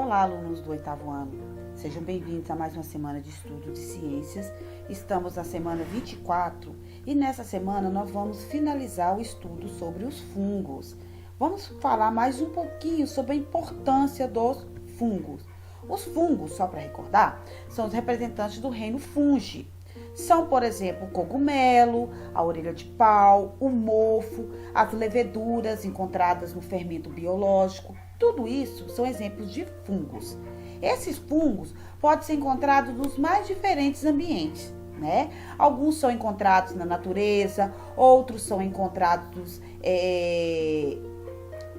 Olá, alunos do 8º ano. Sejam bem-vindos a mais uma semana de estudo de ciências. Estamos na semana 24 e nessa semana nós vamos finalizar o estudo sobre os fungos. Vamos falar mais um pouquinho sobre a importância dos fungos. Os fungos, só para recordar, são os representantes do reino fungi. São, por exemplo, o cogumelo, a orelha de pau, o mofo, as leveduras encontradas no fermento biológico. Tudo isso são exemplos de fungos. Esses fungos podem ser encontrados nos mais diferentes ambientes, né? Alguns são encontrados na natureza, outros são encontrados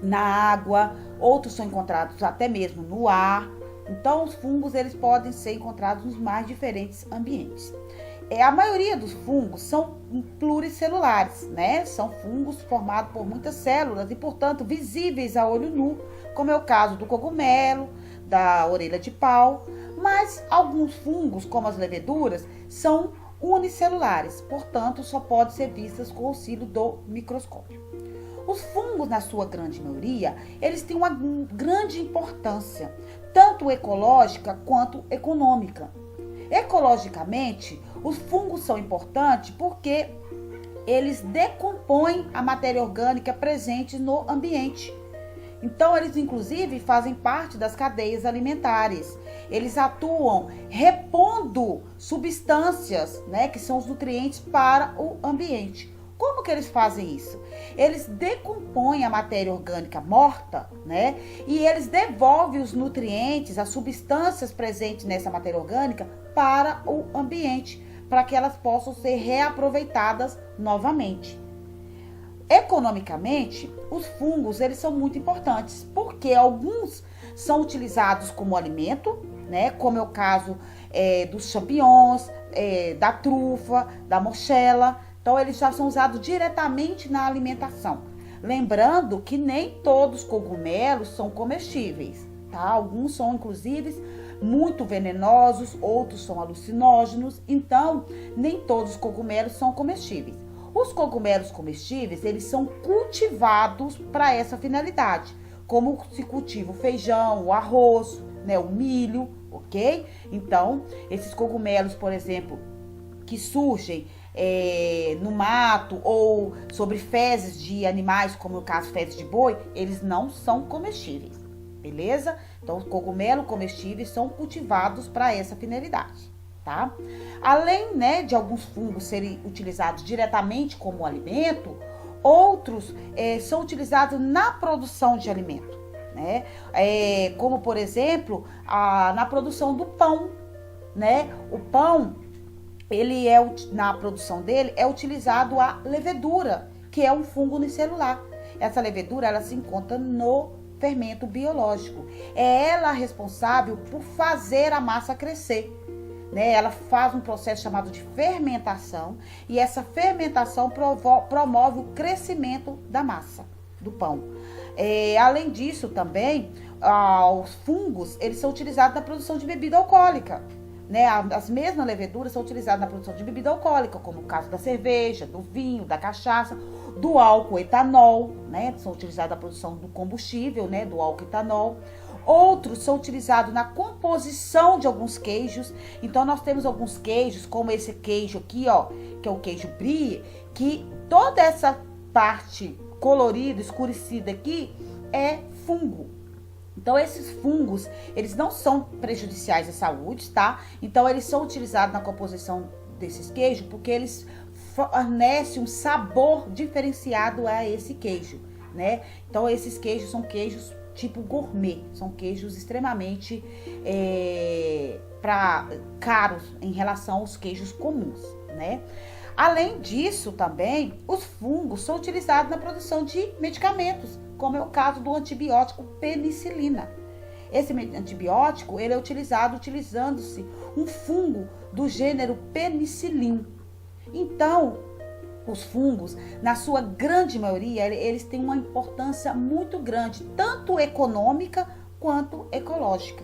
na água, outros são encontrados até mesmo no ar. Então, os fungos eles podem ser encontrados nos mais diferentes ambientes. A maioria dos fungos são pluricelulares, né? São fungos formados por muitas células e, portanto, visíveis a olho nu, como é o caso do cogumelo, da orelha de pau. Mas alguns fungos, como as leveduras, são unicelulares, portanto, só podem ser vistas com o auxílio do microscópio. Os fungos, na sua grande maioria, eles têm uma grande importância, tanto ecológica quanto econômica. Ecologicamente, os fungos são importantes porque eles decompõem a matéria orgânica presente no ambiente. Então, eles inclusive fazem parte das cadeias alimentares. Eles atuam repondo substâncias, né, que são os nutrientes para o ambiente. Como que eles fazem isso? Eles decompõem a matéria orgânica morta, né? E eles devolvem os nutrientes, as substâncias presentes nessa matéria orgânica para o ambiente, para que elas possam ser reaproveitadas novamente. Economicamente, os fungos eles são muito importantes, porque alguns são utilizados como alimento, né? Como é o caso dos champignons, da trufa, da morchela. Então, eles já são usados diretamente na alimentação. Lembrando que nem todos os cogumelos são comestíveis, tá? Alguns são, inclusive, muito venenosos, outros são alucinógenos. Então, nem todos os cogumelos são comestíveis. Os cogumelos comestíveis, eles são cultivados para essa finalidade, como se cultiva o feijão, o arroz, né, o milho, ok? Então, esses cogumelos, por exemplo, que surgem no mato ou sobre fezes de animais, como no caso fezes de boi, eles não são comestíveis, beleza? Então, os cogumelos comestíveis são cultivados para essa finalidade, tá? Além, né, de alguns fungos serem utilizados diretamente como alimento, outros são utilizados na produção de alimento, né? Como, por exemplo, na produção do pão, né? O pão, ele na produção dele é utilizado a levedura, que é um fungo unicelular. Essa levedura, ela se encontra no fermento biológico. É ela responsável por fazer a massa crescer, né? Ela faz um processo chamado de fermentação e essa fermentação promove o crescimento da massa, do pão. Além disso, também, os fungos, eles são utilizados na produção de bebida alcoólica. Né, as mesmas leveduras são utilizadas na produção de bebida alcoólica, como o caso da cerveja, do vinho, da cachaça, do álcool etanol, né, são utilizados na produção do combustível, né, do álcool etanol. Outros são utilizados na composição de alguns queijos. Então, nós temos alguns queijos, como esse queijo aqui, ó, que é o queijo brie, que toda essa parte colorida, escurecida aqui, é fungo. Então, esses fungos, eles não são prejudiciais à saúde, tá? Então, eles são utilizados na composição desses queijos porque eles fornecem um sabor diferenciado a esse queijo, né? Então, esses queijos são queijos tipo gourmet, são queijos extremamente caros em relação aos queijos comuns, né? Além disso, também, os fungos são utilizados na produção de medicamentos, como é o caso do antibiótico penicilina. Esse antibiótico, ele é utilizando-se um fungo do gênero Penicillium. Então, os fungos, na sua grande maioria, eles têm uma importância muito grande, tanto econômica quanto ecológica.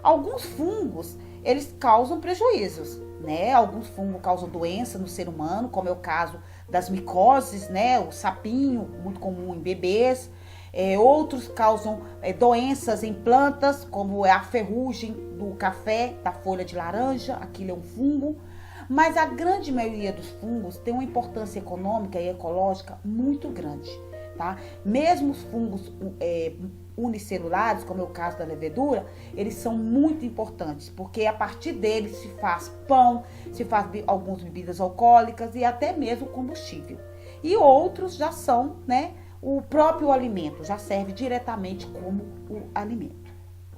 Alguns fungos, eles causam prejuízos, né? Alguns fungos causam doença no ser humano, como é o caso das micoses, né? O sapinho, muito comum em bebês. Outros causam doenças em plantas, como é a ferrugem do café, da folha de laranja, aquilo é um fungo. Mas a grande maioria dos fungos tem uma importância econômica e ecológica muito grande, tá? Mesmo os fungos unicelulares, como é o caso da levedura, eles são muito importantes, porque a partir deles se faz pão, se faz algumas bebidas alcoólicas e até mesmo combustível. E outros já são, né, o próprio alimento, já serve diretamente como o alimento,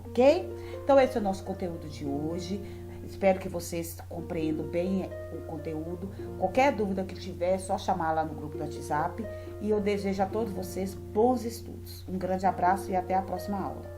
ok? Então esse é o nosso conteúdo de hoje. Espero que vocês compreendam bem o conteúdo. Qualquer dúvida que tiver, é só chamar lá no grupo do WhatsApp. E eu desejo a todos vocês bons estudos. Um grande abraço e até a próxima aula.